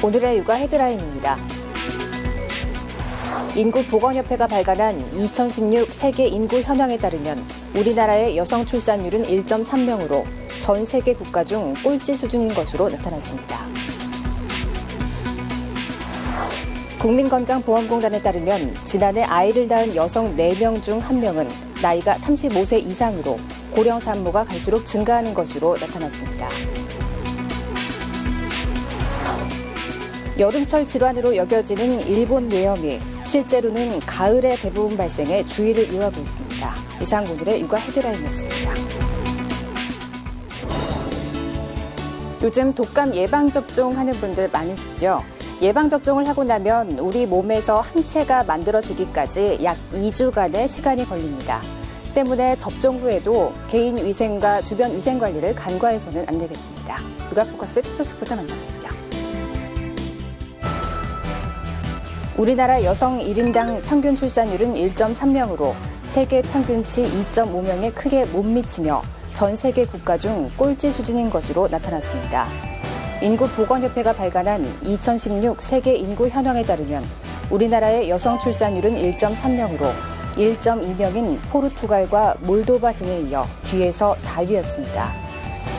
오늘의 육아 헤드라인입니다. 인구보건협회가 발간한 2016 세계 인구 현황에 따르면 우리나라의 여성 출산율은 1.3명으로 전 세계 국가 중 꼴찌 수준인 것으로 나타났습니다. 국민건강보험공단에 따르면 지난해 아이를 낳은 여성 4명 중 1명은 나이가 35세 이상으로 고령 산모가 갈수록 증가하는 것으로 나타났습니다. 여름철 질환으로 여겨지는 일본 뇌염이 실제로는 가을에 대부분 발생해 주의를 요하고 있습니다. 이상 오늘의 육아 헤드라인이었습니다. 요즘 독감 예방접종하는 분들 많으시죠? 예방접종을 하고 나면 우리 몸에서 항체가 만들어지기까지 약 2주간의 시간이 걸립니다. 때문에 접종 후에도 개인 위생과 주변 위생 관리를 간과해서는 안 되겠습니다. 육아포커스 소식부터 만나보시죠. 우리나라 여성 1인당 평균 출산율은 1.3명으로 세계 평균치 2.5명에 크게 못 미치며 전 세계 국가 중 꼴찌 수준인 것으로 나타났습니다. 인구보건협회가 발간한 2016 세계 인구 현황에 따르면 우리나라의 여성 출산율은 1.3명으로 1.2명인 포르투갈과 몰도바 등에 이어 뒤에서 4위였습니다.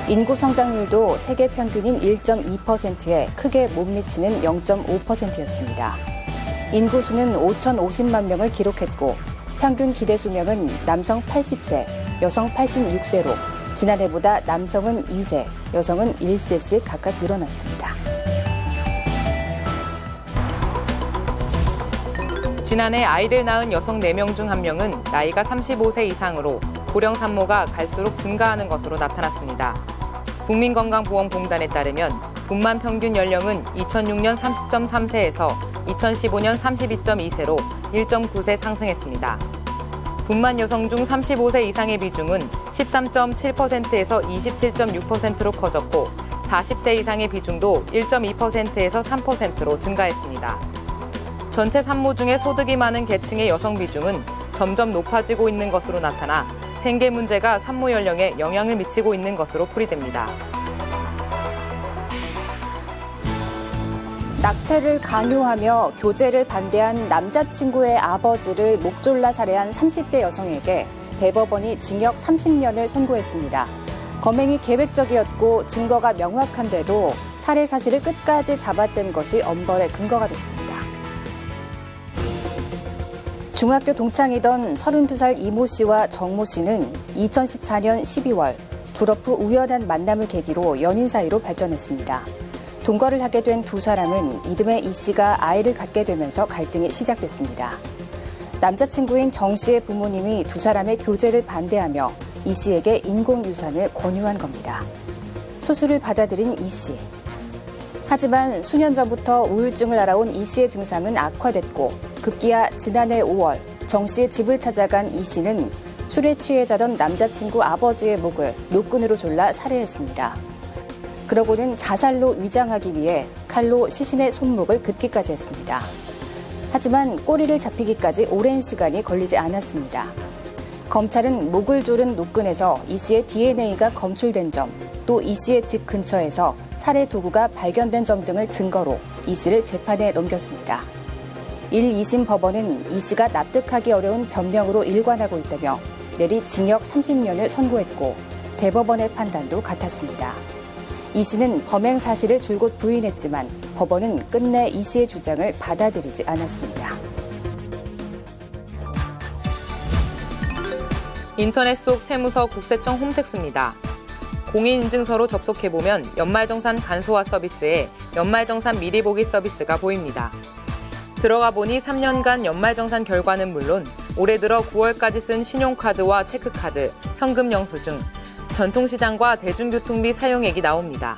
인구 성장률도 세계 평균인 1.2%에 크게 못 미치는 0.5%였습니다. 인구수는 5,050만 명을 기록했고 평균 기대 수명은 남성 80세, 여성 86세로 지난해보다 남성은 2세, 여성은 1세씩 각각 늘어났습니다. 지난해 아이를 낳은 여성 4명 중 1명은 나이가 35세 이상으로 고령 산모가 갈수록 증가하는 것으로 나타났습니다. 국민건강보험공단에 따르면 분만 평균 연령은 2006년 30.3세에서 2015년 32.2세로 1.9세 상승했습니다. 분만 여성 중 35세 이상의 비중은 13.7%에서 27.6%로 커졌고 40세 이상의 비중도 1.2%에서 3%로 증가했습니다. 전체 산모 중에 소득이 많은 계층의 여성 비중은 점점 높아지고 있는 것으로 나타나 생계 문제가 산모 연령에 영향을 미치고 있는 것으로 풀이됩니다. 낙태를 강요하며 교제를 반대한 남자친구의 아버지를 목 졸라 살해한 30대 여성에게 대법원이 징역 30년을 선고했습니다. 범행이 계획적이었고 증거가 명확한데도 살해 사실을 끝까지 잡아댄 것이 엄벌의 근거가 됐습니다. 중학교 동창이던 32살 이모 씨와 정모 씨는 2014년 12월 졸업 후 우연한 만남을 계기로 연인 사이로 발전했습니다. 동거를 하게 된 두 사람은 이듬해 이 씨가 아이를 갖게 되면서 갈등이 시작됐습니다. 남자친구인 정 씨의 부모님이 두 사람의 교제를 반대하며 이 씨에게 인공유산을 권유한 겁니다. 수술을 받아들인 이 씨. 하지만 수년 전부터 우울증을 앓아온 이 씨의 증상은 악화됐고 급기야 지난해 5월 정 씨의 집을 찾아간 이 씨는 술에 취해 자던 남자친구 아버지의 목을 노끈으로 졸라 살해했습니다. 그러고는 자살로 위장하기 위해 칼로 시신의 손목을 긋기까지 했습니다. 하지만 꼬리를 잡히기까지 오랜 시간이 걸리지 않았습니다. 검찰은 목을 조른 노끈에서 이 씨의 DNA가 검출된 점, 또 이 씨의 집 근처에서 살해 도구가 발견된 점 등을 증거로 이 씨를 재판에 넘겼습니다. 1, 2심 법원은 이 씨가 납득하기 어려운 변명으로 일관하고 있다며 내리 징역 30년을 선고했고 대법원의 판단도 같았습니다. 이 씨는 범행 사실을 줄곧 부인했지만 법원은 끝내 이 씨의 주장을 받아들이지 않았습니다. 인터넷 속 세무서 국세청 홈택스입니다. 공인인증서로 접속해보면 연말정산 간소화 서비스에 연말정산 미리 보기 서비스가 보입니다. 들어가 보니 3년간 연말정산 결과는 물론 올해 들어 9월까지 쓴 신용카드와 체크카드, 현금 영수증, 전통시장과 대중교통비 사용액이 나옵니다.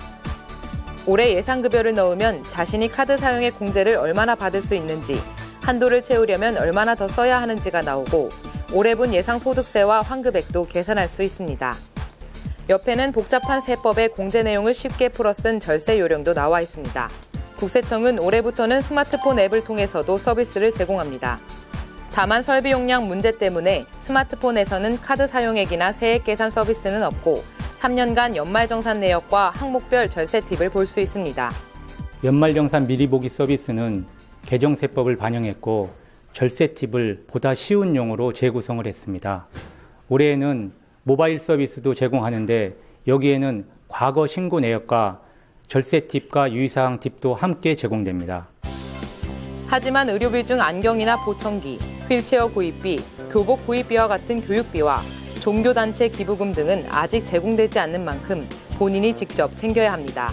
올해 예상급여를 넣으면 자신이 카드 사용액 공제를 얼마나 받을 수 있는지, 한도를 채우려면 얼마나 더 써야 하는지가 나오고 올해 분 예상소득세와 환급액도 계산할 수 있습니다. 옆에는 복잡한 세법의 공제 내용을 쉽게 풀어 쓴 절세 요령도 나와 있습니다. 국세청은 올해부터는 스마트폰 앱을 통해서도 서비스를 제공합니다. 다만 설비 용량 문제 때문에 스마트폰에서는 카드 사용액이나 세액 계산 서비스는 없고 3년간 연말정산 내역과 항목별 절세 팁을 볼 수 있습니다. 연말정산 미리보기 서비스는 개정세법을 반영했고 절세 팁을 보다 쉬운 용어로 재구성을 했습니다. 올해에는 모바일 서비스도 제공하는데 여기에는 과거 신고 내역과 절세 팁과 유의사항 팁도 함께 제공됩니다. 하지만 의료비 중 안경이나 보청기, 휠체어 구입비, 교복 구입비와 같은 교육비와 종교단체 기부금 등은 아직 제공되지 않는 만큼 본인이 직접 챙겨야 합니다.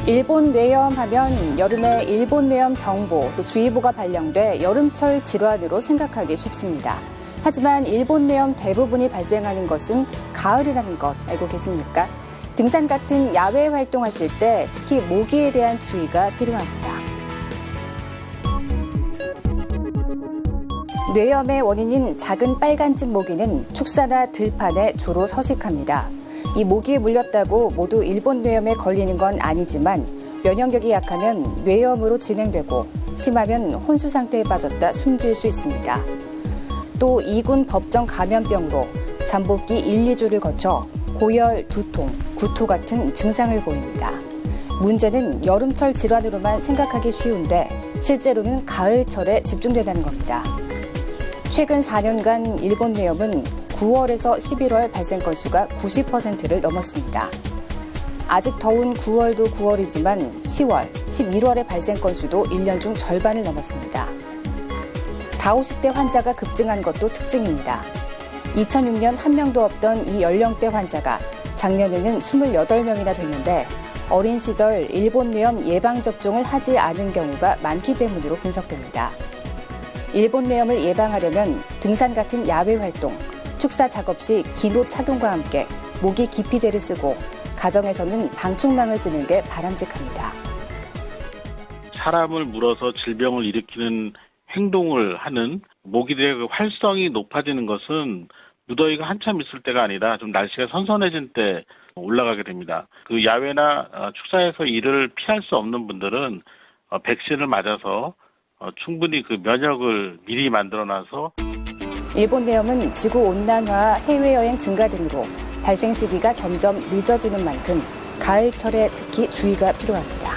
일본 뇌염 하면 여름에 일본 뇌염 경보, 또 주의보가 발령돼 여름철 질환으로 생각하기 쉽습니다. 하지만 일본 뇌염 대부분이 발생하는 것은 가을이라는 것 알고 계십니까? 등산 같은 야외 활동하실 때 특히 모기에 대한 주의가 필요합니다. 뇌염의 원인인 작은 빨간집 모기는 축사나 들판에 주로 서식합니다. 이 모기에 물렸다고 모두 일본 뇌염에 걸리는 건 아니지만 면역력이 약하면 뇌염으로 진행되고 심하면 혼수 상태에 빠졌다 숨질 수 있습니다. 또 이군 법정 감염병으로 잠복기 1, 2주를 거쳐 고열, 두통, 구토 같은 증상을 보입니다. 문제는 여름철 질환으로만 생각하기 쉬운데 실제로는 가을철에 집중된다는 겁니다. 최근 4년간 일본 뇌염은 9월에서 11월 발생 건수가 90%를 넘었습니다. 아직 더운 9월도 9월이지만 10월, 11월의 발생 건수도 1년 중 절반을 넘었습니다. 40, 50대 환자가 급증한 것도 특징입니다. 2006년 한 명도 없던 이 연령대 환자가 작년에는 28명이나 됐는데 어린 시절 일본 뇌염 예방접종을 하지 않은 경우가 많기 때문으로 분석됩니다. 일본 뇌염을 예방하려면 등산 같은 야외 활동, 축사 작업 시 긴 옷 착용과 함께 모기 기피제를 쓰고 가정에서는 방충망을 쓰는 게 바람직합니다. 사람을 물어서 질병을 일으키는 행동을 하는 모기들의 그 활성이 높아지는 것은 무더위가 한참 있을 때가 아니라 좀 날씨가 선선해진 때 올라가게 됩니다. 그 야외나 축사에서 이를 피할 수 없는 분들은 백신을 맞아서 충분히 그 면역을 미리 만들어놔서 일본 뇌염은 지구온난화, 해외여행 증가 등으로 발생 시기가 점점 늦어지는 만큼 가을철에 특히 주의가 필요합니다.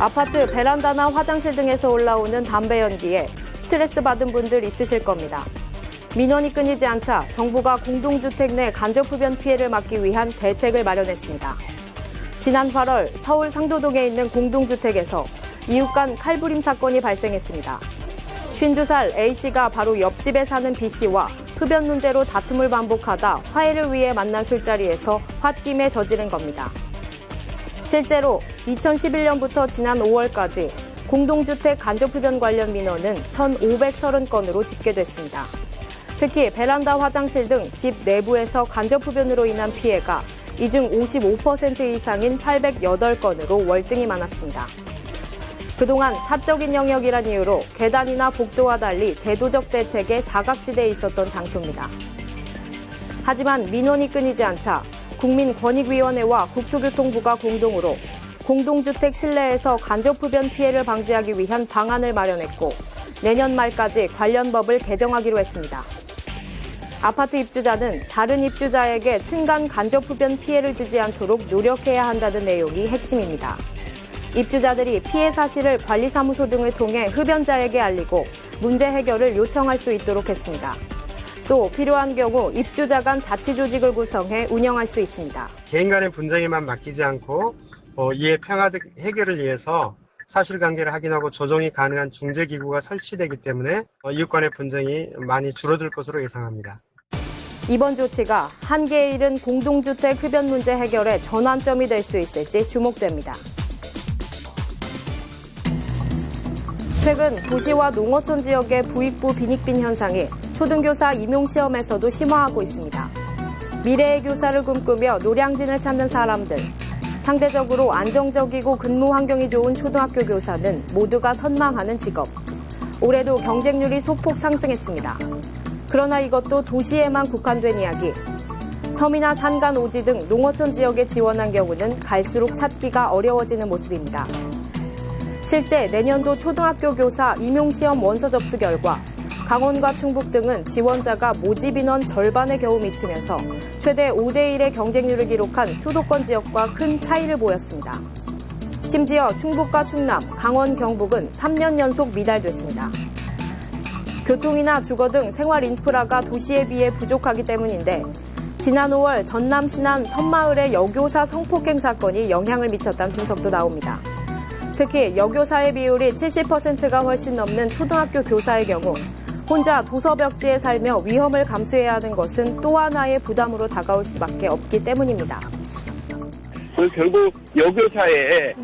아파트 베란다나 화장실 등에서 올라오는 담배 연기에 스트레스 받은 분들 있으실 겁니다. 민원이 끊이지 않자 정부가 공동주택 내 간접흡연 피해를 막기 위한 대책을 마련했습니다. 지난 8월 서울 상도동에 있는 공동주택에서 이웃 간 칼부림 사건이 발생했습니다. 52살 A씨가 바로 옆집에 사는 B씨와 흡연 문제로 다툼을 반복하다 화해를 위해 만난 술자리에서 홧김에 저지른 겁니다. 실제로 2011년부터 지난 5월까지 공동주택 간접흡연 관련 민원은 1,530건으로 집계됐습니다. 특히 베란다 화장실 등 집 내부에서 간접흡연으로 인한 피해가 이 중 55% 이상인 808건으로 월등히 많았습니다. 그동안 사적인 영역이란 이유로 계단이나 복도와 달리 제도적 대책에 사각지대에 있었던 장소입니다. 하지만 민원이 끊이지 않자 국민권익위원회와 국토교통부가 공동으로 공동주택 실내에서 간접흡연 피해를 방지하기 위한 방안을 마련했고 내년 말까지 관련 법을 개정하기로 했습니다. 아파트 입주자는 다른 입주자에게 층간 간접흡연 피해를 주지 않도록 노력해야 한다는 내용이 핵심입니다. 입주자들이 피해 사실을 관리사무소 등을 통해 흡연자에게 알리고 문제 해결을 요청할 수 있도록 했습니다. 또 필요한 경우 입주자 간 자치조직을 구성해 운영할 수 있습니다. 개인 간의 분쟁에만 맡기지 않고 이해 평화적 해결을 위해서 사실관계를 확인하고 조정이 가능한 중재기구가 설치되기 때문에 이웃 간의 분쟁이 많이 줄어들 것으로 예상합니다. 이번 조치가 한계에 이른 공동주택 흡연 문제 해결의 전환점이 될 수 있을지 주목됩니다. 최근 도시와 농어촌 지역의 부익부 빈익빈 현상이 초등교사 임용시험에서도 심화하고 있습니다. 미래의 교사를 꿈꾸며 노량진을 찾는 사람들, 상대적으로 안정적이고 근무 환경이 좋은 초등학교 교사는 모두가 선망하는 직업. 올해도 경쟁률이 소폭 상승했습니다. 그러나 이것도 도시에만 국한된 이야기. 섬이나 산간 오지 등 농어촌 지역에 지원한 경우는 갈수록 찾기가 어려워지는 모습입니다. 실제 내년도 초등학교 교사 임용시험 원서 접수 결과 강원과 충북 등은 지원자가 모집 인원 절반에 겨우 미치면서 최대 5대1의 경쟁률을 기록한 수도권 지역과 큰 차이를 보였습니다. 심지어 충북과 충남, 강원, 경북은 3년 연속 미달됐습니다. 교통이나 주거 등 생활 인프라가 도시에 비해 부족하기 때문인데 지난 5월 전남 신안 섬마을의 여교사 성폭행 사건이 영향을 미쳤다는 분석도 나옵니다. 특히 여교사의 비율이 70%가 훨씬 넘는 초등학교 교사의 경우 혼자 도서벽지에 살며 위험을 감수해야 하는 것은 또 하나의 부담으로 다가올 수밖에 없기 때문입니다. 결국 여교사의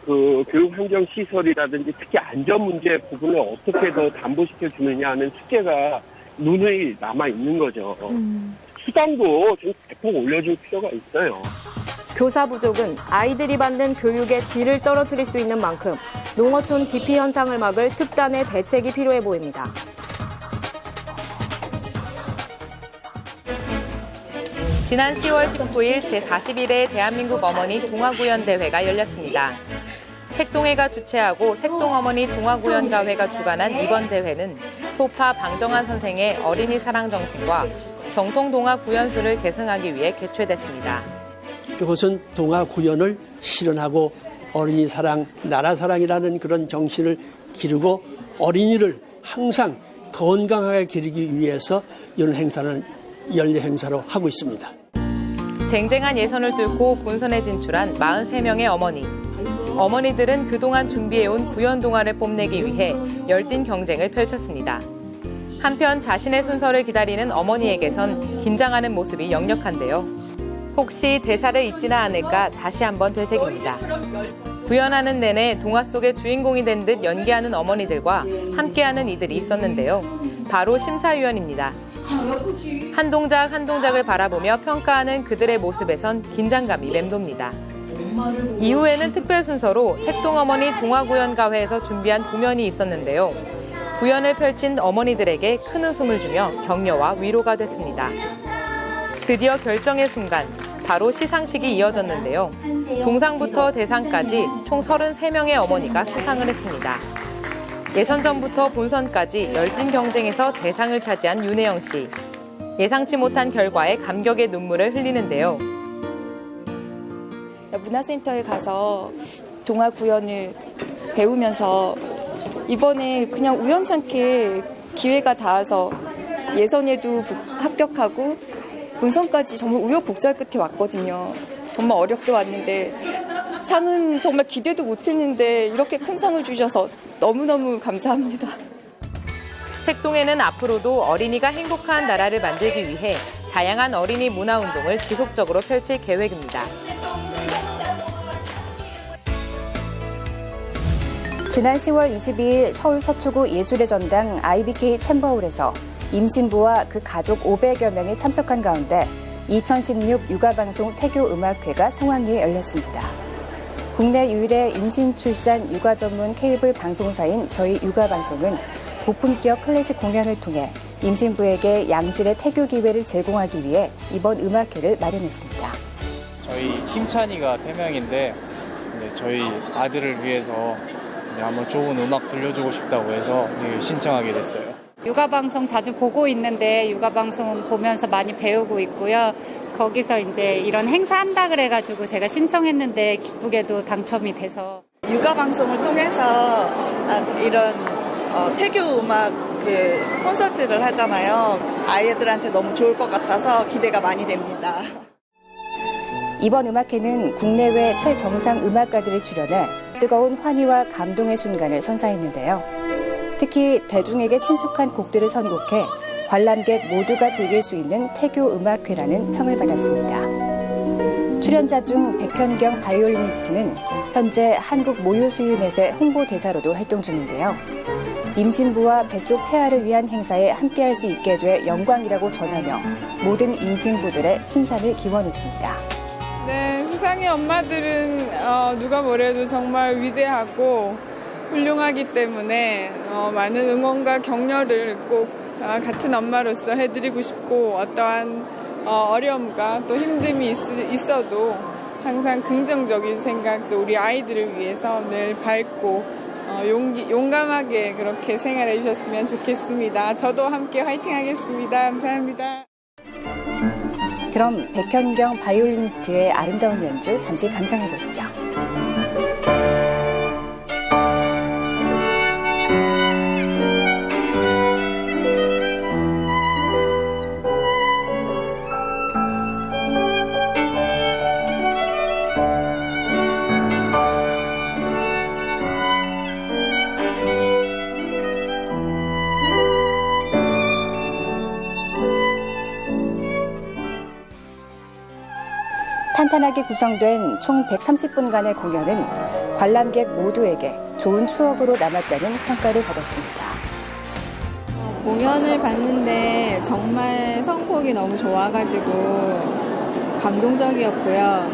그 교육 환경 시설이라든지 특히 안전 문제 부분을 어떻게 더 담보시켜 주느냐 하는 숙제가 눈에 남아 있는 거죠. 수당도 좀 대폭 올려줄 필요가 있어요. 교사 부족은 아이들이 받는 교육의 질을 떨어뜨릴 수 있는 만큼 농어촌 기피 현상을 막을 특단의 대책이 필요해 보입니다. 지난 10월 19일 제41회 대한민국 어머니 동아구연 대회가 열렸습니다. 색동회가 주최하고 색동어머니 동아구연가회가 주관한 이번 대회는 소파 방정환 선생의 어린이 사랑 정신과 정통 동아 구연수를 계승하기 위해 개최됐습니다. 그것은 동아 구연을 실현하고 어린이 사랑, 나라 사랑이라는 그런 정신을 기르고 어린이를 항상 건강하게 기르기 위해서 이런 행사는 연례 행사로 하고 있습니다. 쟁쟁한 예선을 뚫고 본선에 진출한 43명의 어머니. 어머니들은 그동안 준비해온 구연동화를 뽐내기 위해 열띤 경쟁을 펼쳤습니다. 한편 자신의 순서를 기다리는 어머니에게선 긴장하는 모습이 역력한데요. 혹시 대사를 잊지는 않을까 다시 한번 되새깁니다. 구연하는 내내 동화 속의 주인공이 된 듯 연기하는 어머니들과 함께하는 이들이 있었는데요. 바로 심사위원입니다. 한 동작 한 동작을 바라보며 평가하는 그들의 모습에선 긴장감이 맴돕니다. 이후에는 특별 순서로 색동어머니 동아구연가회에서 준비한 공연이 있었는데요. 구연을 펼친 어머니들에게 큰 웃음을 주며 격려와 위로가 됐습니다. 드디어 결정의 순간, 바로 시상식이 이어졌는데요. 동상부터 대상까지 총 33명의 어머니가 수상을 했습니다. 예선전부터 본선까지 열띤 경쟁에서 대상을 차지한 윤혜영 씨. 예상치 못한 결과에 감격의 눈물을 흘리는데요. 문화센터에 가서 동화 구연을 배우면서 이번에 그냥 우연찮게 기회가 닿아서 예선에도 합격하고 본선까지 정말 우여곡절 끝에 왔거든요. 정말 어렵게 왔는데 상은 정말 기대도 못했는데 이렇게 큰 상을 주셔서 너무너무 감사합니다. 색동에는 앞으로도 어린이가 행복한 나라를 만들기 위해 다양한 어린이 문화운동을 지속적으로 펼칠 계획입니다. 지난 10월 22일 서울 서초구 예술의 전당 IBK 챔버홀에서 임신부와 그 가족 500여 명이 참석한 가운데 2016 육아방송 태교음악회가 성황리에 열렸습니다. 국내 유일의 임신, 출산, 육아 전문 케이블 방송사인 저희 육아방송은 고품격 클래식 공연을 통해 임신부에게 양질의 태교 기회를 제공하기 위해 이번 음악회를 마련했습니다. 저희 힘찬이가 태명인데 저희 아들을 위해서 한번 좋은 음악 들려주고 싶다고 해서 신청하게 됐어요. 육아방송 자주 보고 있는데 육아방송 보면서 많이 배우고 있고요. 거기서 이제 이런 행사 한다 그래가지고 제가 신청했는데 기쁘게도 당첨이 돼서. 육아방송을 통해서 이런 태교 음악 콘서트를 하잖아요. 아이들한테 너무 좋을 것 같아서 기대가 많이 됩니다. 이번 음악회는 국내외 최정상 음악가들을 출연해 뜨거운 환희와 감동의 순간을 선사했는데요. 특히 대중에게 친숙한 곡들을 선곡해 관람객 모두가 즐길 수 있는 태교 음악회라는 평을 받았습니다. 출연자 중 백현경 바이올리니스트는 현재 한국 모유수유넷의 홍보대사로도 활동 중인데요. 임신부와 뱃속 태아를 위한 행사에 함께할 수 있게 돼 영광이라고 전하며 모든 임신부들의 순산을 기원했습니다. 네, 세상의 엄마들은 누가 뭐래도 정말 위대하고 훌륭하기 때문에 많은 응원과 격려를 꼭 같은 엄마로서 해드리고 싶고 어떠한 어려움과 또 힘듦이 있어도 항상 긍정적인 생각도 우리 아이들을 위해서 늘 밝고 용감하게 그렇게 생활해 주셨으면 좋겠습니다. 저도 함께 화이팅 하겠습니다. 감사합니다. 그럼 백현경 바이올리니스트의 아름다운 연주 잠시 감상해 보시죠. 탄탄하게 구성된 총 130분간의 공연은 관람객 모두에게 좋은 추억으로 남았다는 평가를 받았습니다. 공연을 봤는데 정말 선곡이 너무 좋아가지고 감동적이었고요.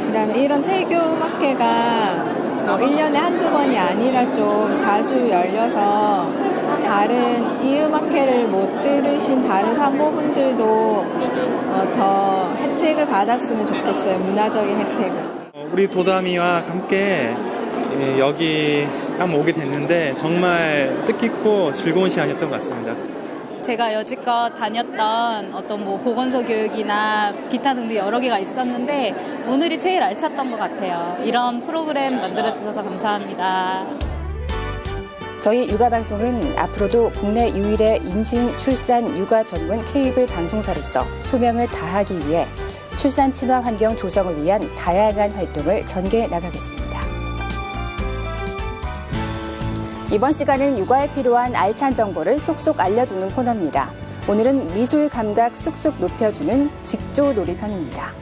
그다음에 이런 태교 음악회가 1년에 한두 번이 아니라 좀 자주 열려서 다른 이 음악회를 못 들으신 다른 산모분들도 더 혜택을 받았으면 좋겠어요. 문화적인 혜택을. 우리 도담이와 함께 여기 한번 오게 됐는데 정말 뜻깊고 즐거운 시간이었던 것 같습니다. 제가 여지껏 다녔던 어떤 보건소 교육이나 기타 등등 여러 개가 있었는데 오늘이 제일 알찼던 것 같아요. 이런 프로그램 만들어주셔서 감사합니다. 저희 육아방송은 앞으로도 국내 유일의 임신, 출산, 육아 전문 케이블 방송사로서 소명을 다하기 위해 출산 치마 환경 조성을 위한 다양한 활동을 전개해 나가겠습니다. 이번 시간은 육아에 필요한 알찬 정보를 속속 알려주는 코너입니다. 오늘은 미술 감각 쑥쑥 높여주는 직조놀이 편입니다.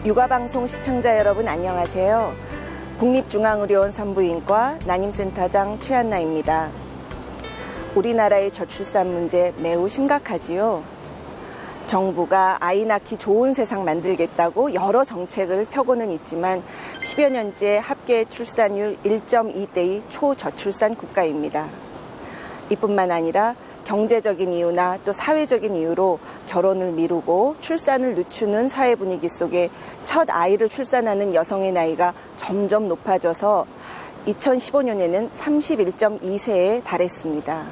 육아방송 시청자 여러분 안녕하세요. 국립중앙의료원 산부인과 난임센터장 최한나입니다. 우리나라의 저출산 문제 매우 심각하지요. 정부가 아이 낳기 좋은 세상 만들겠다고 여러 정책을 펴고는 있지만 10여 년째 합계 출산율 1.2대의 초저출산 국가입니다. 이뿐만 아니라 경제적인 이유나 또 사회적인 이유로 결혼을 미루고 출산을 늦추는 사회 분위기 속에 첫 아이를 출산하는 여성의 나이가 점점 높아져서 2015년에는 31.2세에 달했습니다.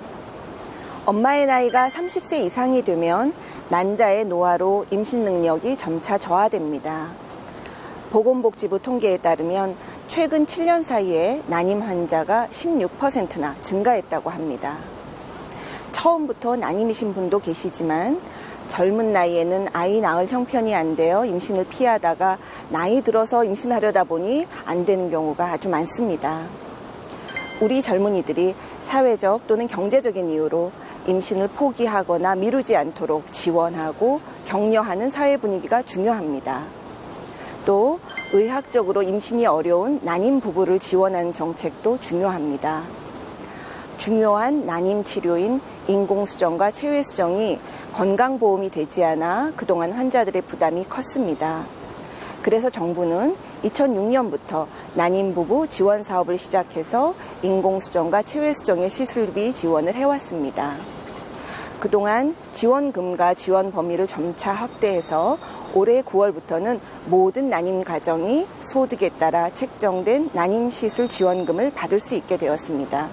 엄마의 나이가 30세 이상이 되면 난자의 노화로 임신 능력이 점차 저하됩니다. 보건복지부 통계에 따르면 최근 7년 사이에 난임 환자가 16%나 증가했다고 합니다. 처음부터 난임이신 분도 계시지만 젊은 나이에는 아이 낳을 형편이 안 되어 임신을 피하다가 나이 들어서 임신하려다 보니 안 되는 경우가 아주 많습니다. 우리 젊은이들이 사회적 또는 경제적인 이유로 임신을 포기하거나 미루지 않도록 지원하고 격려하는 사회 분위기가 중요합니다. 또 의학적으로 임신이 어려운 난임 부부를 지원하는 정책도 중요합니다. 중요한 난임 치료인 인공수정과 체외수정이 건강보험이 되지 않아 그동안 환자들의 부담이 컸습니다. 그래서 정부는 2006년부터 난임 부부 지원 사업을 시작해서 인공수정과 체외수정의 시술비 지원을 해왔습니다. 그동안 지원금과 지원 범위를 점차 확대해서 올해 9월부터는 모든 난임 가정이 소득에 따라 책정된 난임 시술 지원금을 받을 수 있게 되었습니다.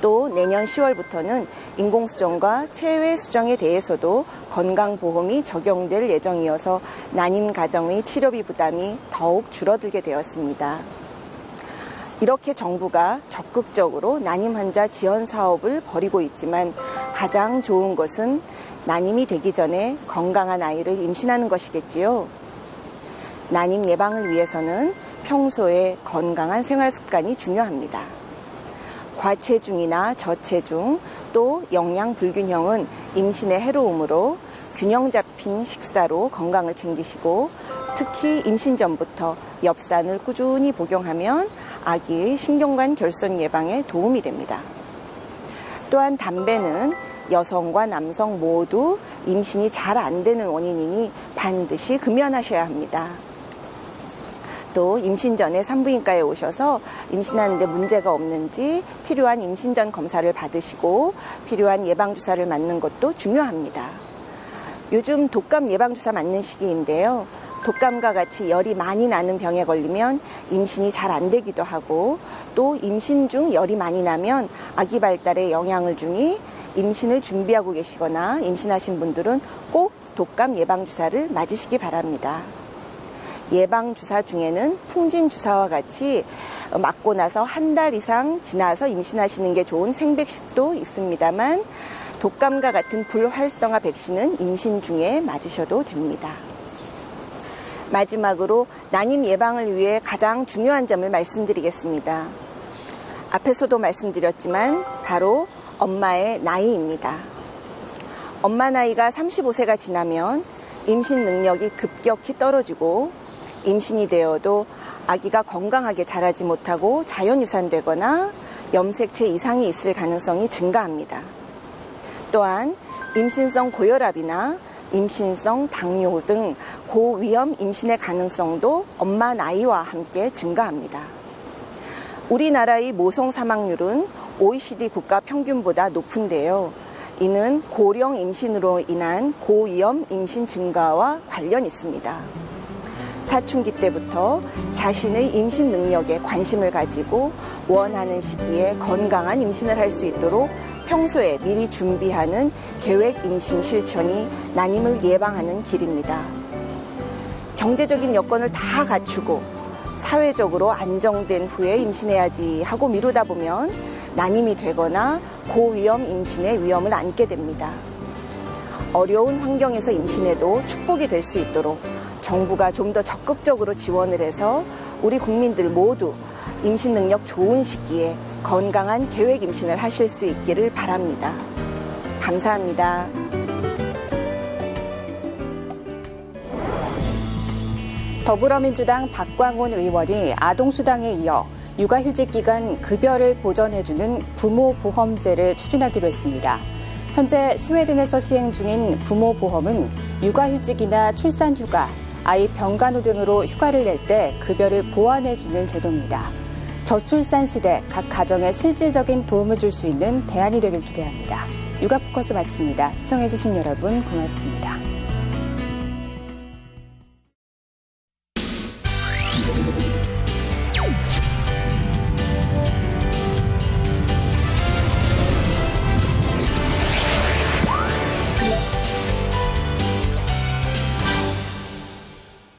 또 내년 10월부터는 인공수정과 체외수정에 대해서도 건강보험이 적용될 예정이어서 난임 가정의 치료비 부담이 더욱 줄어들게 되었습니다. 이렇게 정부가 적극적으로 난임 환자 지원 사업을 벌이고 있지만 가장 좋은 것은 난임이 되기 전에 건강한 아이를 임신하는 것이겠지요. 난임 예방을 위해서는 평소에 건강한 생활 습관이 중요합니다. 과체중이나 저체중 또 영양 불균형은 임신의 해로움으로 균형 잡힌 식사로 건강을 챙기시고 특히 임신 전부터 엽산을 꾸준히 복용하면 아기의 신경관 결손 예방에 도움이 됩니다. 또한 담배는 여성과 남성 모두 임신이 잘 안 되는 원인이니 반드시 금연하셔야 합니다. 또 임신 전에 산부인과에 오셔서 임신하는데 문제가 없는지 필요한 임신 전 검사를 받으시고 필요한 예방주사를 맞는 것도 중요합니다. 요즘 독감 예방주사 맞는 시기인데요. 독감과 같이 열이 많이 나는 병에 걸리면 임신이 잘 안 되기도 하고 또 임신 중 열이 많이 나면 아기 발달에 영향을 주니 임신을 준비하고 계시거나 임신하신 분들은 꼭 독감 예방주사를 맞으시기 바랍니다. 예방주사 중에는 풍진주사와 같이 맞고 나서 한 달 이상 지나서 임신하시는 게 좋은 생백식도 있습니다만 독감과 같은 불활성화 백신은 임신 중에 맞으셔도 됩니다. 마지막으로 난임 예방을 위해 가장 중요한 점을 말씀드리겠습니다. 앞에서도 말씀드렸지만 바로 엄마의 나이입니다. 엄마 나이가 35세가 지나면 임신 능력이 급격히 떨어지고 임신이 되어도 아기가 건강하게 자라지 못하고 자연유산되거나 염색체 이상이 있을 가능성이 증가합니다. 또한 임신성 고혈압이나 임신성 당뇨 등 고위험 임신의 가능성도 엄마 나이와 함께 증가합니다. 우리나라의 모성 사망률은 OECD 국가 평균보다 높은데요. 이는 고령 임신으로 인한 고위험 임신 증가와 관련이 있습니다. 사춘기 때부터 자신의 임신 능력에 관심을 가지고 원하는 시기에 건강한 임신을 할 수 있도록 평소에 미리 준비하는 계획 임신 실천이 난임을 예방하는 길입니다. 경제적인 여건을 다 갖추고 사회적으로 안정된 후에 임신해야지 하고 미루다 보면 난임이 되거나 고위험 임신의 위험을 안게 됩니다. 어려운 환경에서 임신해도 축복이 될 수 있도록 정부가 좀 더 적극적으로 지원을 해서 우리 국민들 모두 임신 능력 좋은 시기에 건강한 계획 임신을 하실 수 있기를 바랍니다. 감사합니다. 더불어민주당 박광온 의원이 아동수당에 이어 육아휴직 기간 급여를 보전해주는 부모보험제를 추진하기로 했습니다. 현재 스웨덴에서 시행 중인 부모보험은 육아휴직이나 출산휴가, 아이 병간호 등으로 휴가를 낼 때 급여를 보완해주는 제도입니다. 저출산 시대 각 가정에 실질적인 도움을 줄 수 있는 대안이 되길 기대합니다. 육아포커스 마칩니다. 시청해주신 여러분 고맙습니다.